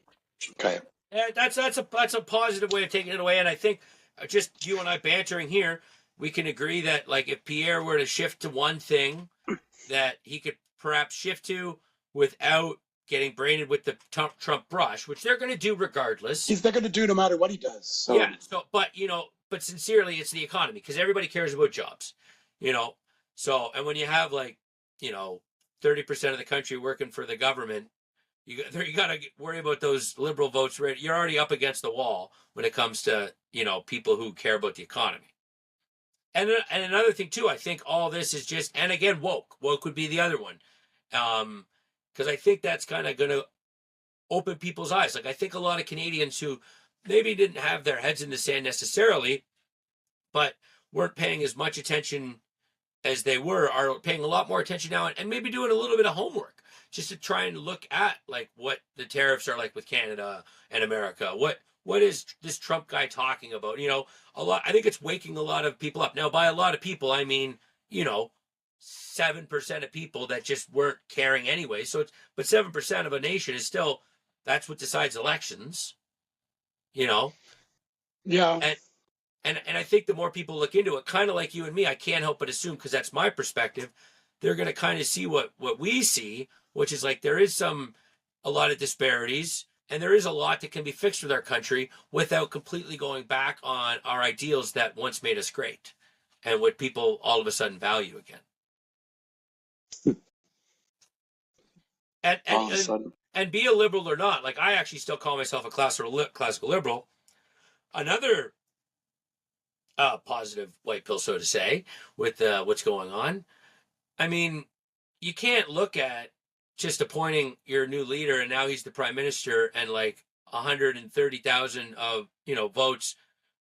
Okay. Yeah, that's a positive way of taking it away, and I think just you and I bantering here, we can agree that, like, if Pierre were to shift to one thing that he could perhaps shift to without getting branded with the Trump brush, which they're going to do regardless. They're going to do no matter what he does. So. Yeah. So, but sincerely, it's the economy, because everybody cares about jobs, So, and when you have 30% of the country working for the government, you got to worry about those liberal votes. Right? You're already up against the wall when it comes to people who care about the economy. And another thing too, I think all this is just, and again, woke would be the other one, because I think that's kind of going to open people's eyes. Like, I think a lot of Canadians who maybe didn't have their heads in the sand necessarily, but weren't paying as much attention as they were, are paying a lot more attention now, and maybe doing a little bit of homework just to try and look at like what the tariffs are like with Canada and America. What is this Trump guy talking about? A lot. I think it's waking a lot of people up. Now, by a lot of people, I mean 7% of people that just weren't caring anyway. But 7% of a nation is still, that's what decides elections. Yeah. And I think the more people look into it, kind of like you and me, I can't help but assume, because that's my perspective, they're going to kind of see what we see, which is like there is a lot of disparities, and there is a lot that can be fixed with our country without completely going back on our ideals that once made us great and what people all of a sudden value again. And be a liberal or not, like I actually still call myself a classical liberal. Another positive white pill, so to say, with what's going on. I mean, you can't look at just appointing your new leader and now he's the prime minister and like 130,000 of votes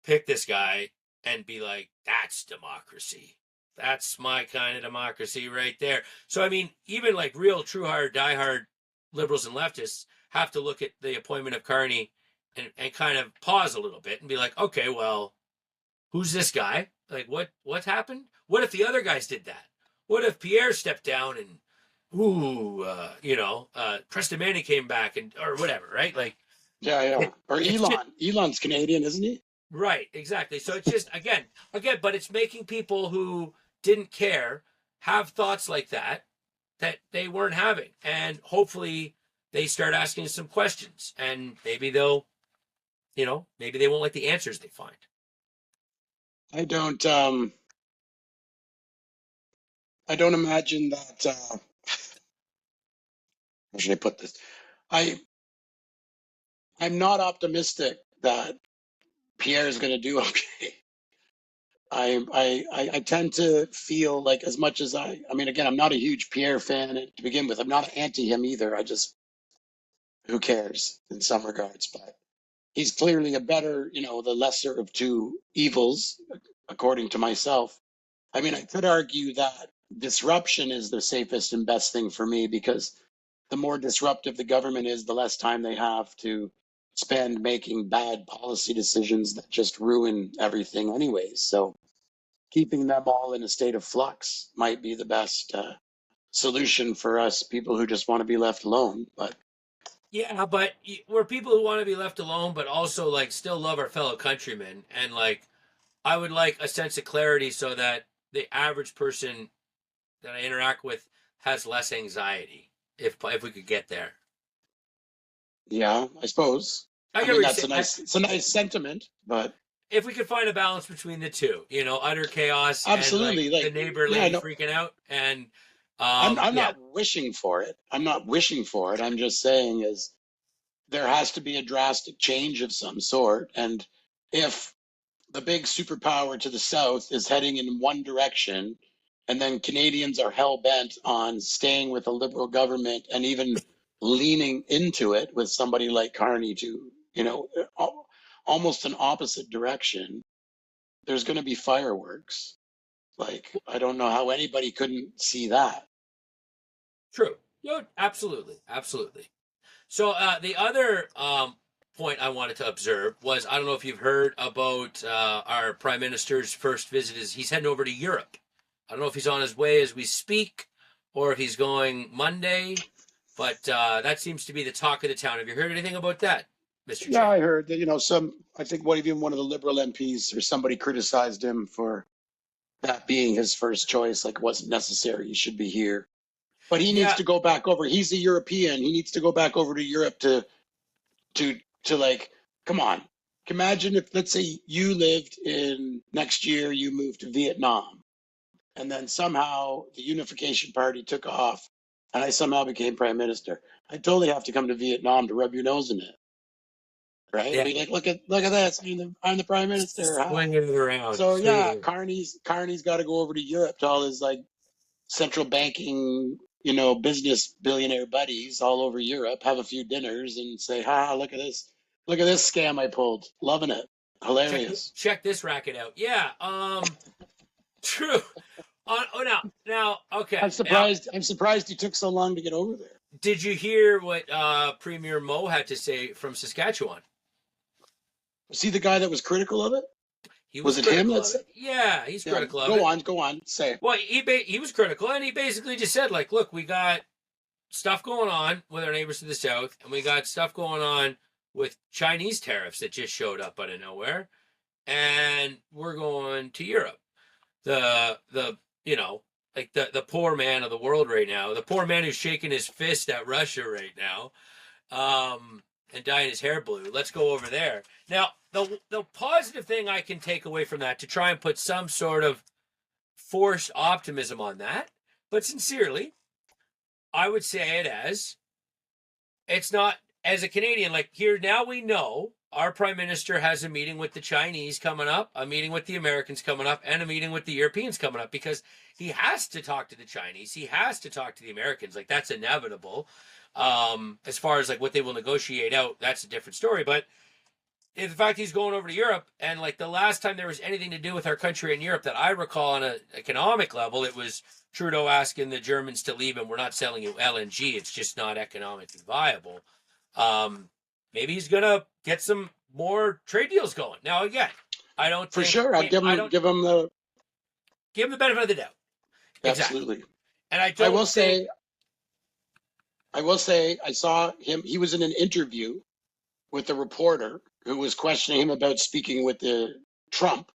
pick this guy and be like, that's democracy. That's my kind of democracy right there. So I mean, even like real true-hard, diehard liberals and leftists have to look at the appointment of Carney and kind of pause a little bit and be like, okay, well, who's this guy? Like, what happened? What if the other guys did that? What if Pierre stepped down and Preston Manning came back or whatever, right? Like, yeah. Or Elon's Canadian, isn't he? Right, exactly. So it's just again, but it's making people who didn't care have thoughts like that they weren't having, and hopefully they start asking some questions, and maybe they'll, maybe they won't like the answers they find. I don't imagine that. How should I put this? I'm not optimistic that Pierre is going to do okay. I tend to feel like, as much as I mean, again, I'm not a huge Pierre fan to begin with. I'm not anti him either. Who cares in some regards, but he's clearly a better, the lesser of two evils, according to myself. I mean, I could argue that disruption is the safest and best thing for me, because the more disruptive the government is, the less time they have to spend making bad policy decisions that just ruin everything anyways. So keeping them all in a state of flux might be the best solution for us people who just want to be left alone. But yeah, but we're people who want to be left alone, but also like still love our fellow countrymen, and like I would like a sense of clarity so that the average person that I interact with has less anxiety. If we could get there, yeah, I suppose. I I get mean, what you're that's saying. it's a nice sentiment, but If we could find a balance between the two, utter chaos and like absolutely, the like, neighbor yeah, lady no, freaking out, and I'm yeah, not wishing for it. I'm not wishing for it. I'm just saying is there has to be a drastic change of some sort, and if the big superpower to the south is heading in one direction, and then Canadians are hell bent on staying with a liberal government and even leaning into it with somebody like Carney to, almost an opposite direction, there's going to be fireworks. Like, I don't know how anybody couldn't see that. true. Absolutely, absolutely. So the other point I wanted to observe was I don't know if you've heard about our prime minister's first visit. Is he's heading over to Europe? I don't know if he's on his way as we speak, or if he's going Monday. But that seems to be the talk of the town. Have you heard anything about that, Mr. Yeah, Chair? I heard that, I think even one of the liberal MPs or somebody criticized him for that being his first choice, like it wasn't necessary. He should be here. But he needs Yeah, to go back over. He's a European. He needs to go back over to Europe to like, come on. Imagine if, let's say, you lived in next year, you moved to Vietnam, and then somehow the Unification Party took off, and I somehow became prime minister. I totally have to come to Vietnam to rub your nose in it, right? yeah. Be like, look at this. I'm the prime minister. Huh? Swinging it around. So Swinging yeah, it. Carney's got to go over to Europe to all his like central banking, business billionaire buddies all over Europe, have a few dinners and say, ha, look at this. Look at this scam I pulled. Loving it. Hilarious. Check this racket out. Yeah. True. Now. Okay. Now, I'm surprised he took so long to get over there. did you hear what Premier Moe had to say from Saskatchewan? Was he the guy that was critical of it? He was Was it him? critical of it. Yeah, he's Yeah, critical of it. go on, say. Well, he was critical, and he basically just said, like, look, we got stuff going on with our neighbors to the south, and we got stuff going on with Chinese tariffs that just showed up out of nowhere, and we're going to Europe. The like the poor man of the world right now, the poor man who's shaking his fist at Russia right now, and dyeing his hair blue. Let's go over there. Now, the positive thing I can take away from that, to try and put some sort of forced optimism on that, but sincerely, I would say it as it's not, as a Canadian, like here now we know our prime minister has a meeting with the Chinese coming up, a meeting with the Americans coming up, and a meeting with the Europeans coming up, because he has to talk to the Chinese. He has to talk to the Americans. Like, that's inevitable. As far as like what they will negotiate out, that's a different story. But the fact he's going over to Europe, and like the last time there was anything to do with our country in Europe that I recall on an economic level, it was Trudeau asking the Germans to leave, and we're not selling you LNG. It's just not economically viable. Maybe he's gonna get some more trade deals going. Now, again, I don't For think, sure. I'd give him the benefit of the doubt. Exactly. absolutely. And I I don't will think, say I saw him. He was in an interview with a reporter who was questioning him about speaking with the Trump.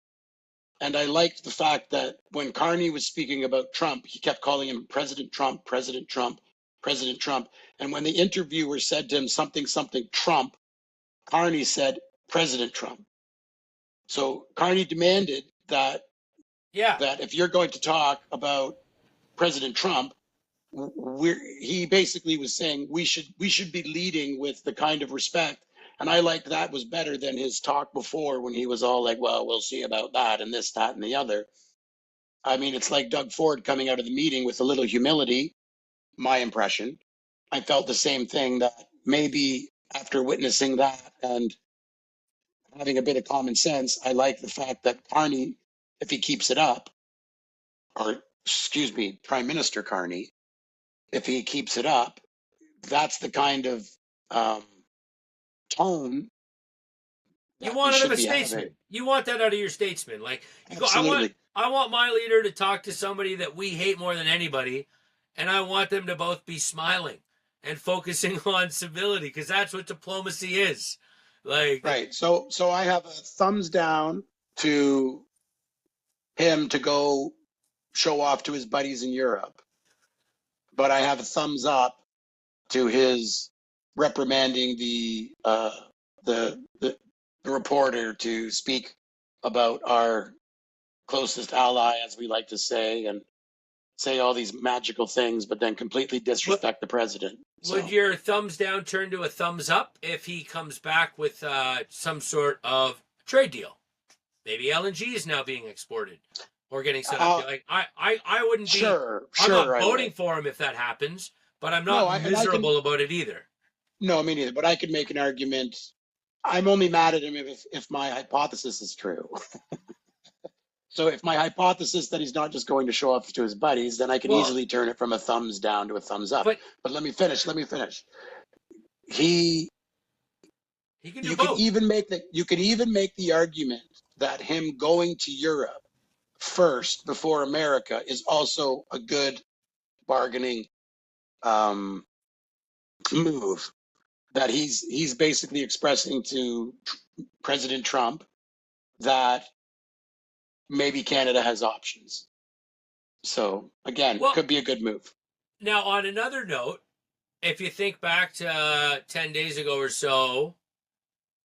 And I liked the fact that when Carney was speaking about Trump, he kept calling him President Trump, President Trump, President Trump. And when the interviewer said to him something Trump, Carney said President Trump. So Carney demanded that yeah, if you're going to talk about President Trump, he basically was saying we should be leading with the kind of respect. And I like that was better than his talk before when he was all like, well, we'll see about that and this, that, and the other. I mean, it's like Doug Ford coming out of the meeting with a little humility, my impression. I felt the same thing, that maybe after witnessing that and having a bit of common sense, I like the fact that Carney, if he keeps it up, or excuse me, Prime Minister Carney, if he keeps it up, that's the kind of um, tone You that we want out of should a be having. statesman. You want that out of your statesman. Like you go, Absolutely. I want my leader to talk to somebody that we hate more than anybody, and I want them to both be smiling and focusing on civility, because that's what diplomacy is. Like Right. So I have a thumbs down to him to go show off to his buddies in Europe, but I have a thumbs up to his reprimanding the reporter to speak about our closest ally, as we like to say, and say all these magical things, but then completely disrespect the president. Would your thumbs down turn to a thumbs up if he comes back with some sort of trade deal? Maybe LNG is now being exported or getting set up. Like I wouldn't be. I'm not voting for him if that happens, but I'm not miserable about it either. No, me neither. But I could make an argument. I'm only mad at him if my hypothesis is true. So if my hypothesis that he's not just going to show off to his buddies, then I can easily turn it from a thumbs down to a thumbs up. But let me finish. He can do both. You could even make the argument that him going to Europe first before America is also a good bargaining move. That he's basically expressing to President Trump that maybe Canada has options. So again, could be a good move. Now, on another note, if you think back to 10 days ago or so,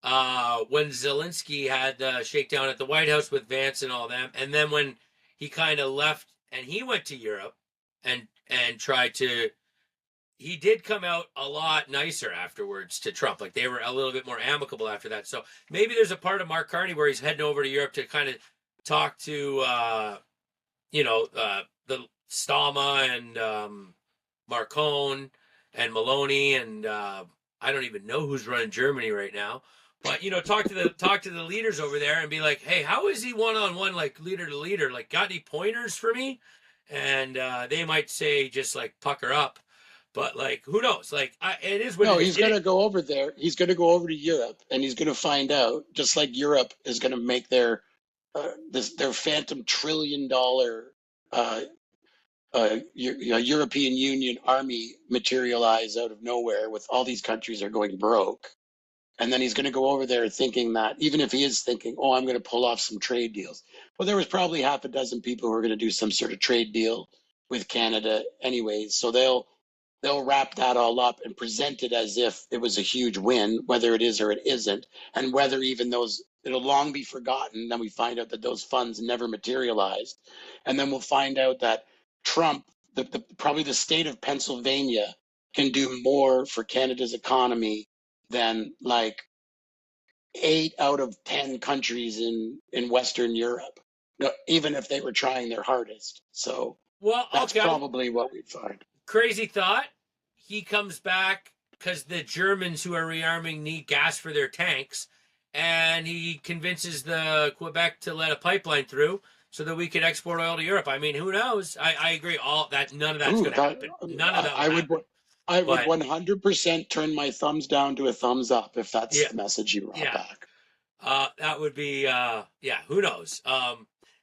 when Zelensky had the shakedown at the White House with Vance and all them, and then when he kind of left and he went to Europe and tried to, he did come out a lot nicer afterwards to Trump. Like they were a little bit more amicable after that. So maybe there's a part of Mark Carney where he's heading over to Europe to kind of talk to, the Stama and Marcone and Maloney and I don't even know who's running Germany right now. But talk to the leaders over there and be like, hey, how is he one-on-one, like leader to leader? Like, got any pointers for me? And they might say just like pucker up. But like, who knows? Like, it is what. No, he's going to go over there. He's going to go over to Europe, and he's going to find out. Just like Europe is going to make their phantom $1 trillion European Union army materialize out of nowhere, with all these countries are going broke. And then he's going to go over there thinking that, even if he is thinking, oh, I'm going to pull off some trade deals. Well, there was probably half a dozen people who are going to do some sort of trade deal with Canada anyways. So they'll wrap that all up and present it as if it was a huge win, whether it is or it isn't, and whether even it'll long be forgotten. Then we find out that those funds never materialized. And then we'll find out that Trump, probably the state of Pennsylvania, can do more for Canada's economy than like 8 out of 10 countries in Western Europe, even if they were trying their hardest. So that's probably what we'd find. Crazy thought. He comes back because the Germans who are rearming need gas for their tanks, and he convinces the Quebec to let a pipeline through so that we could export oil to Europe. I mean, who knows? I agree. None of that's going to happen. None of that. I would 100% turn my thumbs down to a thumbs up if that's the message you brought back. That would be, who knows?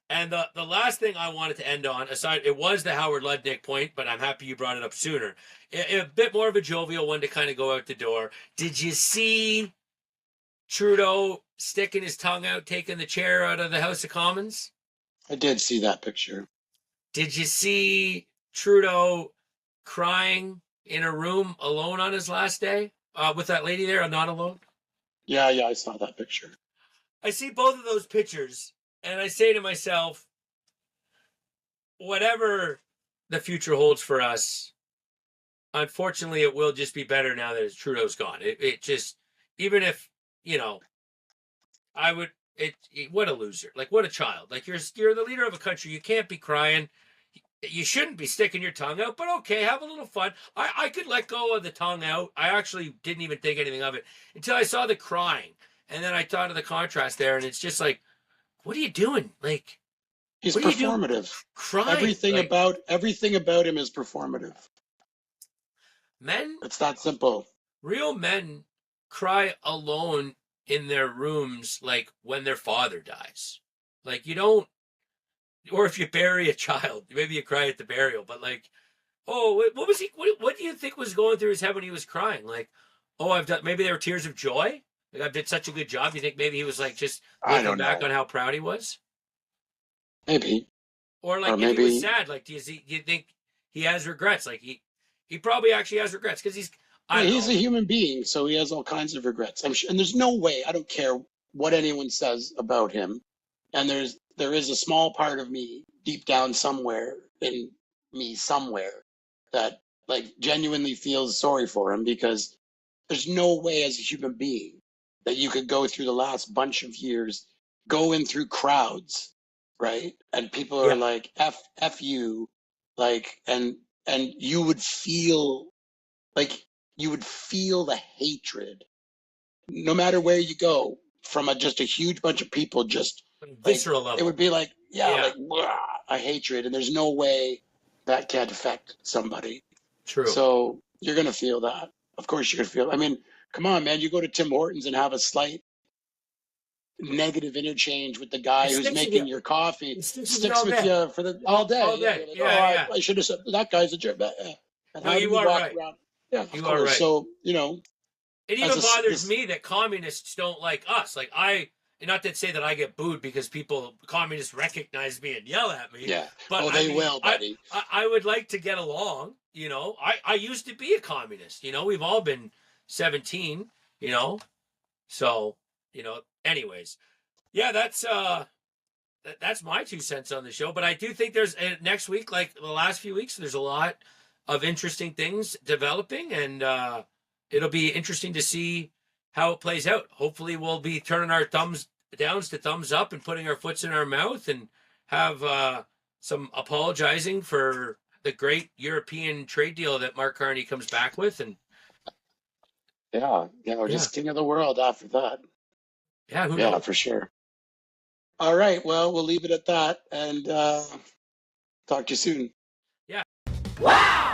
And the last thing I wanted to end on, aside, it was the Howard Lutnick point, but I'm happy you brought it up sooner. A bit more of a jovial one to kind of go out the door. Did you see Trudeau sticking his tongue out, taking the chair out of the House of Commons? I did see that picture. Did you see Trudeau crying in a room alone on his last day with that lady there, not alone? Yeah, I saw that picture. I see both of those pictures. And I say to myself, whatever the future holds for us, unfortunately, it will just be better now that Trudeau's gone. It just, even if, what a loser. Like, what a child. Like, you're the leader of a country. You can't be crying. You shouldn't be sticking your tongue out, but okay, have a little fun. I could let go of the tongue out. I actually didn't even think anything of it until I saw the crying. And then I thought of the contrast there, and it's just like, what are you doing? Like, He's what are you doing? performative. Crying. Everything like, about him is performative. Men. It's that simple. Real men cry alone in their rooms, like when their father dies. Like you don't, or if you bury a child, maybe you cry at the burial. But like, oh, what was he? What do you think was going through his head when he was crying? Like, oh, I've done. Maybe there were tears of joy. Like I did such a good job. You think maybe he was like just looking back on how proud he was? Maybe. Or like if he was sad, like do you think he has regrets? Like he probably actually has regrets because he's a human being, so he has all kinds of regrets. I'm sure, and there's no way. I don't care what anyone says about him. And there is a small part of me deep down somewhere in me somewhere that like genuinely feels sorry for him, because there's no way as a human being that you could go through the last bunch of years going through crowds, right? And people are like F you, like and you would feel like the hatred no matter where you go from just a huge bunch of people, just visceral level. It would be like, like a hatred, and there's no way that can't affect somebody. True. So you're gonna feel that. Of course, you're gonna feel. I mean, come on, man. You go to Tim Hortons and have a slight negative interchange with the guy who's making your coffee. It sticks with you for all day. All day. Like, I should have said that guy's a jerk. No, you are right. Yeah, of course. Right. So it even bothers me that communists don't like us. Like not to say that I get booed because communists recognize me and yell at me. Yeah. But they will, buddy. I would like to get along. I used to be a communist. We've all been 17. So anyways, yeah, that's my 2 cents on the show. But I do think there's next week, like the last few weeks, there's a lot of interesting things developing, and it'll be interesting to see how it plays out. Hopefully we'll be turning our thumbs downs to thumbs up and putting our foots in our mouth and have some apologizing for the great European trade deal that Mark Carney comes back with. And we're just king of the world after that. Yeah, who knows? For sure. All right, well, we'll leave it at that, and talk to you soon. Yeah. Wow!